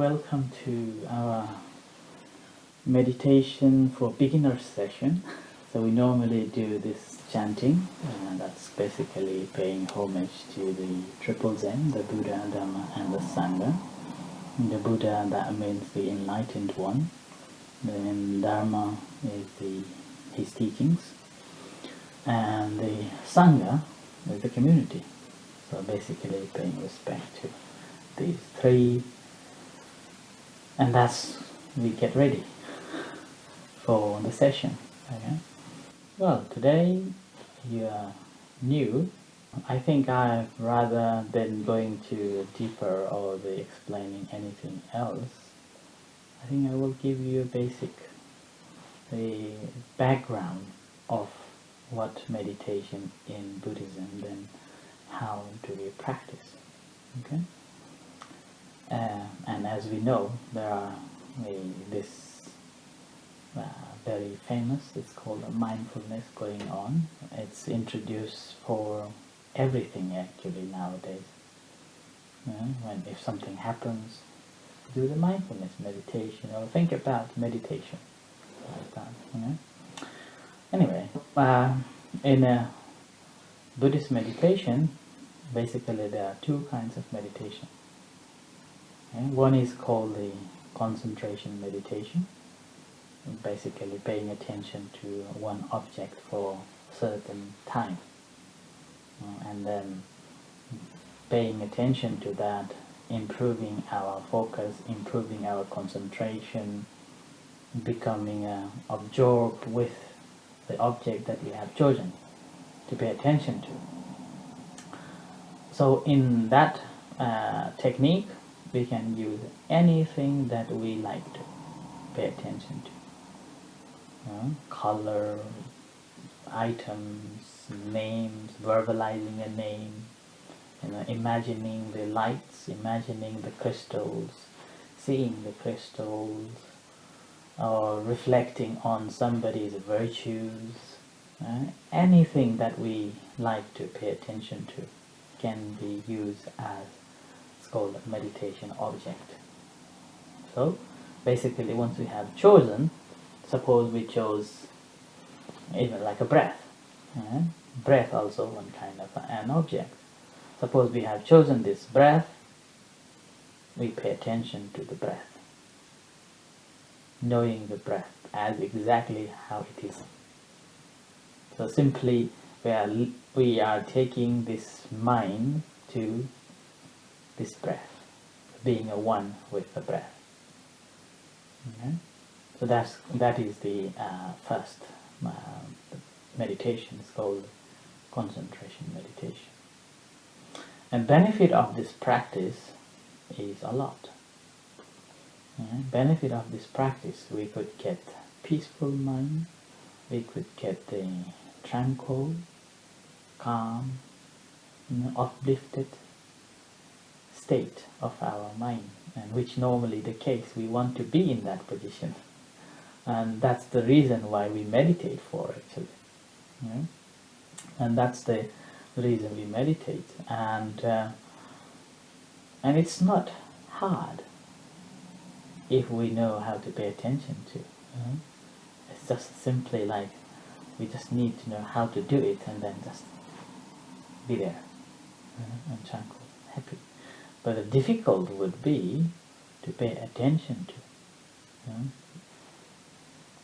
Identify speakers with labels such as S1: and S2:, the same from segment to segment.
S1: welcome to our meditation for beginners session. So we normally do this chanting, and that's basically paying homage to the Triple Zen, the Buddha, Dhamma and the Sangha. And the Buddha, that means the enlightened one. Then Dharma is his teachings, and the Sangha is the community. So basically paying respect to these three, and that's we get ready for the session. Okay. Well, today you are new. I think rather than going to deeper or the explaining anything else, I think I will give you a basic the background of what meditation in Buddhism, then how do we practice. Okay. And as we know, there are this very famous, it's called a mindfulness going on. It's introduced for everything actually nowadays. If something happens, do the mindfulness meditation or think about meditation like that. Anyway, in a Buddhist meditation, basically there are two kinds of meditation. One is called the concentration meditation, basically paying attention to one object for a certain time, and then paying attention to that, improving our focus, improving our concentration, becoming absorbed with the object that we have chosen to pay attention to. So in that technique, we can use anything that we like to pay attention to. Color, items, names, verbalizing a name, imagining the lights, imagining the crystals, seeing the crystals, or reflecting on somebody's virtues. Anything that we like to pay attention to can be used as called a meditation object. So basically, once we have chosen, suppose we chose even like a breath. Breath also one kind of an object. Suppose we have chosen this breath, we pay attention to the breath, knowing the breath as exactly how it is. So simply we are taking this mind to this breath, being a one with the breath. So that is the first meditation. It's called concentration meditation. And benefit of this practice is a lot. Benefit of this practice, we could get peaceful mind, we could get the tranquil, calm, uplifted state of our mind, and which normally the case we want to be in that position, and that's the reason why we meditate for actually. And that's the reason we meditate, and it's not hard if we know how to pay attention to. It's just simply like we just need to know how to do it, and then just be there and tranquil, happy. But the difficult would be to pay attention to,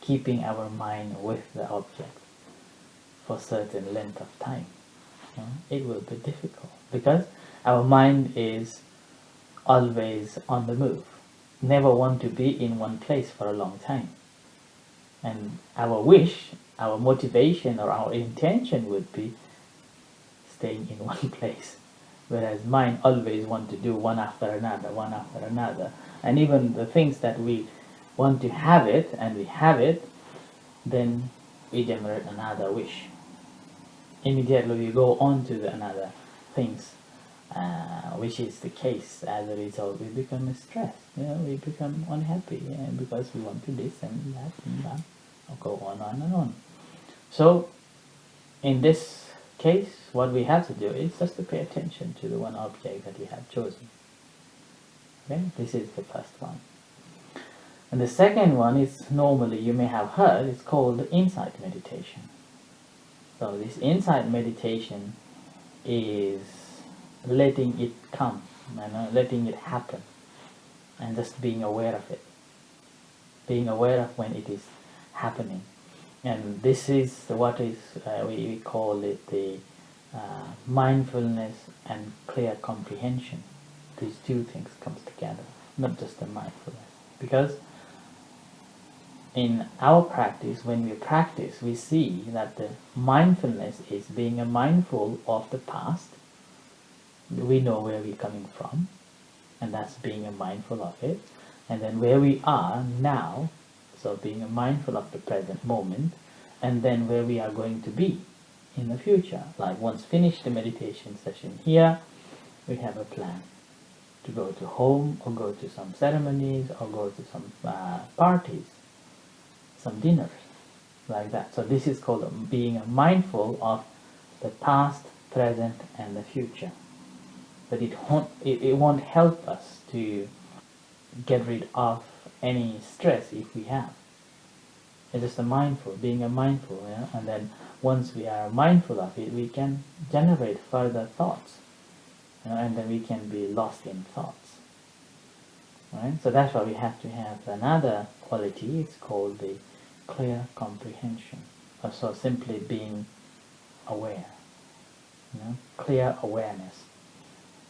S1: keeping our mind with the object for a certain length of time. It will be difficult because our mind is always on the move, never want to be in one place for a long time. And our wish, our motivation or our intention would be staying in one place. Whereas mind always want to do one after another. And even the things that we want to have it, and we have it, then we generate another wish. Immediately we go on to the another things, which is the case. As a result, we become stressed. We become unhappy because we want to this and that, or go on and on. So, in this case, what we have to do is just to pay attention to the one object that we have chosen. Okay, this is the first one. And the second one is, normally you may have heard, it's called insight meditation. So this insight meditation is letting it come, letting it happen, and just being aware of it, being aware of when it is happening. And this is what is we call it the mindfulness and clear comprehension. These two things comes together, not just the mindfulness. Because in our practice, when we practice, we see that the mindfulness is being a mindful of the past. We know where we're coming from, and that's being a mindful of it. And then where we are now, so being a mindful of the present moment, and then where we are going to be in the future. Like once finished the meditation session here, we have a plan to go to home, or go to some ceremonies, or go to some parties, some dinners, like that. So this is called being mindful of the past, present, and the future. But it won't help us to get rid of any stress if we have. It's just being a mindful, and then once we are mindful of it, we can generate further thoughts, and then we can be lost in thoughts. Right? So that's why we have to have another quality. It's called the clear comprehension. So simply being aware, clear awareness.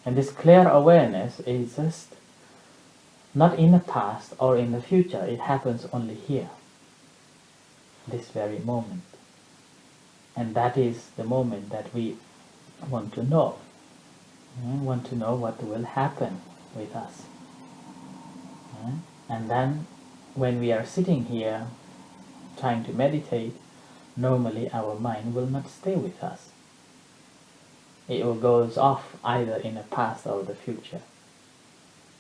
S1: And this clear awareness is just not in the past or in the future. It happens only here, this very moment. And that is the moment that we want to know. Want to know what will happen with us. And then when we are sitting here trying to meditate, normally our mind will not stay with us. It will goes off either in the past or the future.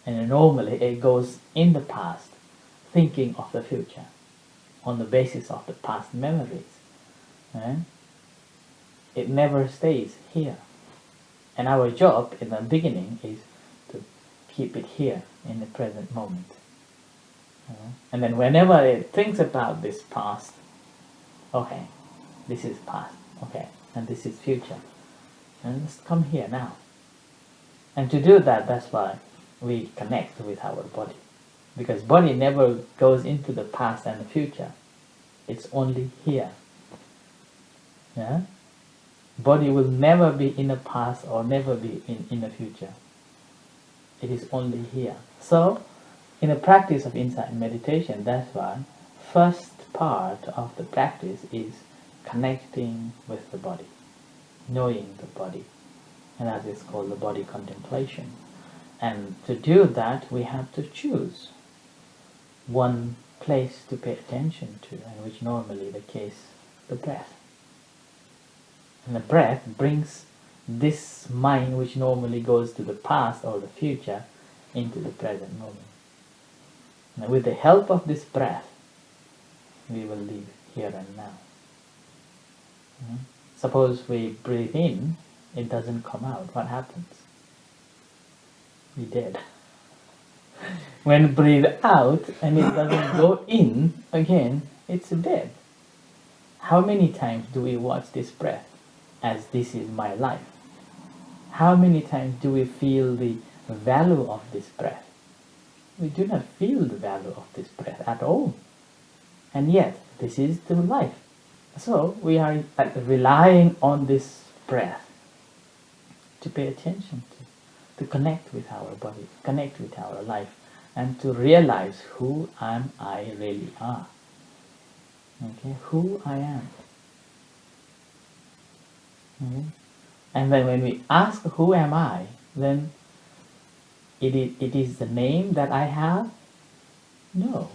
S1: And normally it goes in the past, thinking of the future, on the basis of the past memories. It never stays here. And our job in the beginning is to keep it here in the present moment. And then whenever it thinks about this past, okay, this is past, okay, and this is future. And let's come here now. And to do that, that's why we connect with our body. Because body never goes into the past and the future. It's only here. Body will never be in the past or never be in the future. It is only here. So, in the practice of insight meditation, that's why first part of the practice is connecting with the body, knowing the body. And that is called the body contemplation. And to do that, we have to choose one place to pay attention to, and which normally the case, the breath. And the breath brings this mind, which normally goes to the past or the future, into the present moment. And with the help of this breath, we will live here and now. Suppose we breathe in, it doesn't come out. What happens? We dead. When breathe out and it doesn't go in again, it's dead. How many times do we watch this breath as this is my life? How many times do we feel the value of this breath? We do not feel the value of this breath at all. And yet, this is the life. So, we are relying on this breath to pay attention to connect with our body, connect with our life, and to realize who am I really are. Okay, who I am. Okay? And then when we ask who am I, then it is the name that I have? No.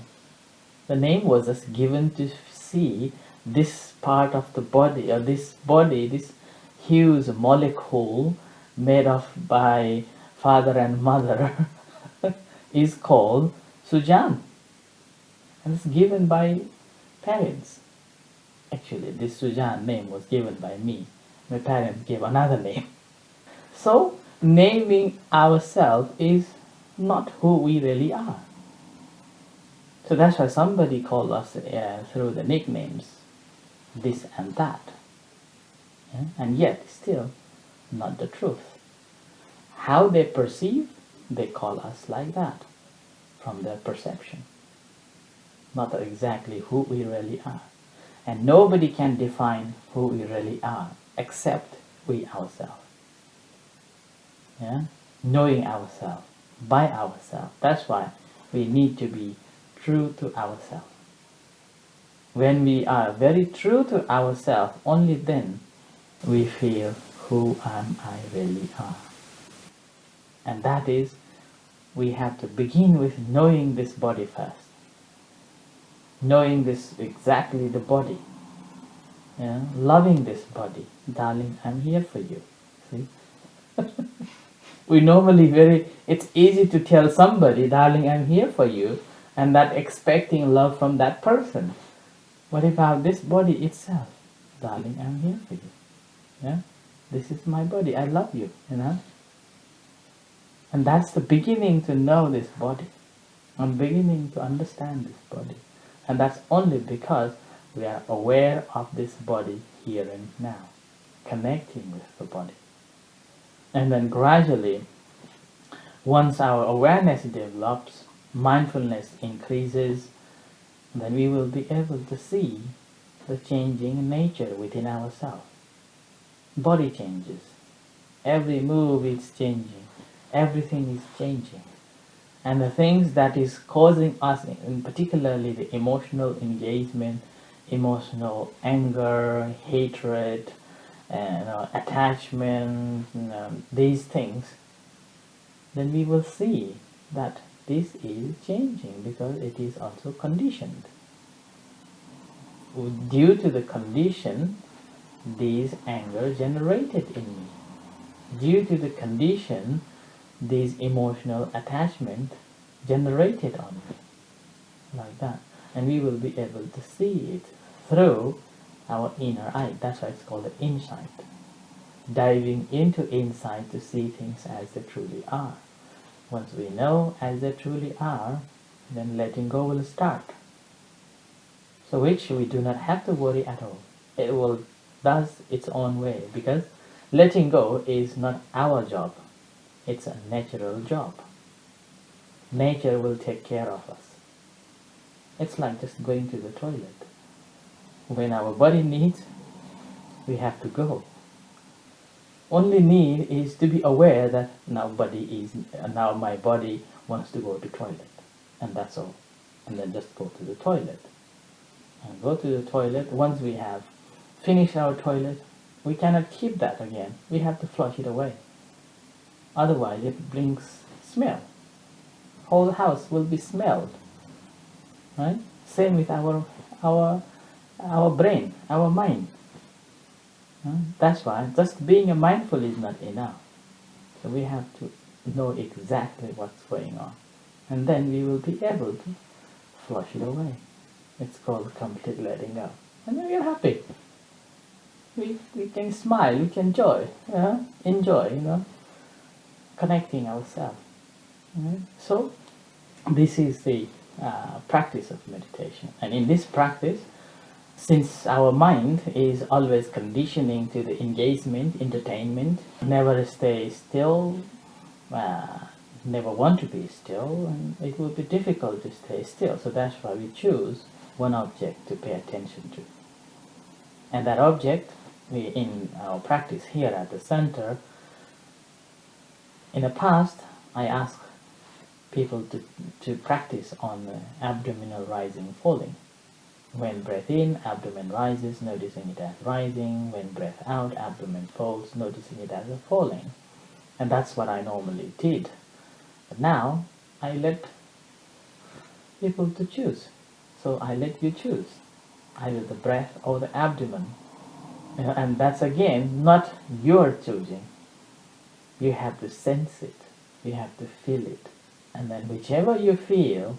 S1: The name was just given to see this part of the body, or this body, this huge molecule made of by father and mother is called Sujan. And it's given by parents. Actually, this Sujan name was given by me. My parents gave another name. So, naming ourselves is not who we really are. So that's why somebody called us through the nicknames, this and that. Yeah? And yet, still, not the truth. How they perceive, they call us like that, from their perception. Not exactly who we really are. And nobody can define who we really are, except we ourselves. Yeah? Knowing ourselves, by ourselves. That's why we need to be true to ourselves. When we are very true to ourselves, only then we feel who am I really are. And that is, we have to begin with knowing this body first. Knowing this exactly the body. Yeah? Loving this body. Darling, I'm here for you. See? We normally it's easy to tell somebody, darling, I'm here for you, and that expecting love from that person. What about this body itself? Darling, I'm here for you. Yeah? This is my body. I love you. And that's the beginning to know this body. I'm beginning to understand this body. And that's only because we are aware of this body here and now, connecting with the body. And then gradually, once our awareness develops, mindfulness increases, then we will be able to see the changing nature within ourselves. Body changes. Every move is changing. Everything is changing. And the things that is causing us, in particularly the emotional engagement, emotional anger, hatred, and attachment, these things, then we will see that this is changing because it is also conditioned. Due to the condition, these anger generated in me. Due to the condition, these emotional attachment generated on me. Like that. And we will be able to see it through our inner eye. That's why it's called the insight. Diving into insight to see things as they truly are. Once we know as they truly are, then letting go will start. So which we do not have to worry at all. It will does its own way, because letting go is not our job. It's a natural job. Nature will take care of us. It's like just going to the toilet. When our body needs, we have to go. Only need is to be aware that now my body wants to go to toilet, and that's all. And then just go to the toilet. And go to the toilet. Once we have finished our toilet, we cannot keep that again. We have to flush it away. Otherwise, it brings smell. Whole house will be smelled. Right? Same with our brain, our mind. That's why just being a mindful is not enough. So we have to know exactly what's going on. And then we will be able to flush it away. It's called complete letting go. And then we are happy. We can smile, we can enjoy, connecting ourselves. So this is the practice of meditation. And in this practice, since our mind is always conditioning to the engagement, entertainment, never stay still, never want to be still, and it will be difficult to stay still. So that's why we choose one object to pay attention to. And that object, in our practice here at the center, in the past, I asked people to practice on abdominal rising, falling. When breath in, abdomen rises, noticing it as rising. When breath out, abdomen falls, noticing it as a falling. And that's what I normally did. But now, I let people to choose. So I let you choose, either the breath or the abdomen. And that's again not your choosing. You have to sense it. You have to feel it. And then whichever you feel,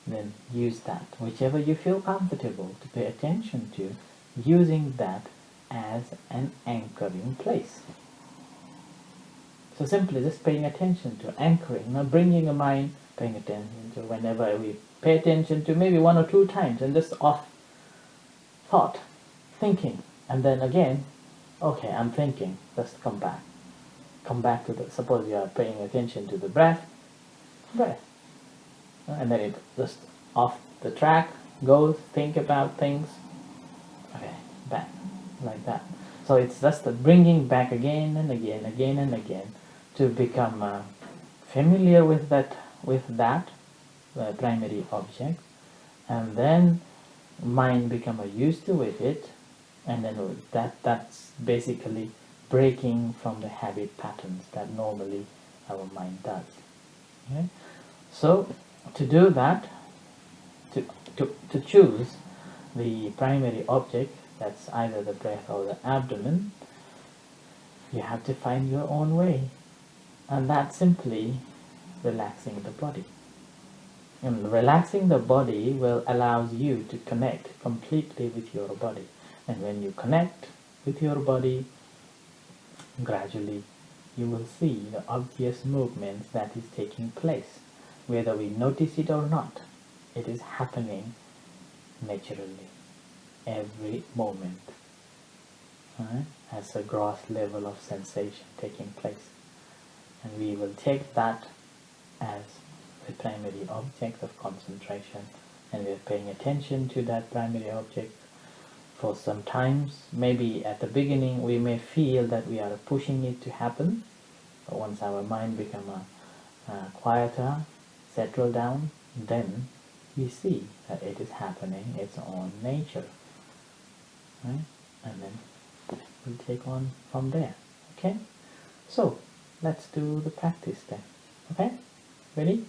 S1: then use that. Whichever you feel comfortable to pay attention to, using that as an anchoring place. So simply just paying attention to anchoring, bringing a mind, paying attention to whenever we pay attention to maybe 1 or 2 times and just off thought, thinking, and then again, okay, I'm thinking, just come back. Come back to the, suppose you are paying attention to the breath, and then it just off the track, goes, think about things, okay, back, like that. So it's just the bringing back again and again, to become familiar with that primary object, and then mind become used to with it, and then that's basically breaking from the habit patterns that normally our mind does. Okay? So to do that, to choose the primary object, that's either the breath or the abdomen, you have to find your own way, and that's simply relaxing the body. And relaxing the body will allow you to connect completely with your body. And when you connect with your body, gradually you will see the obvious movements that is taking place. Whether we notice it or not, it is happening naturally, every moment, as a gross level of sensation taking place. And we will take that as the primary object of concentration, and we are paying attention to that primary object for some times. Maybe at the beginning we may feel that we are pushing it to happen, but once our mind becomes quieter, settle down, then we see that it is happening its own nature, right? And then we'll take on from there. Okay, so let's do the practice then. Okay, ready?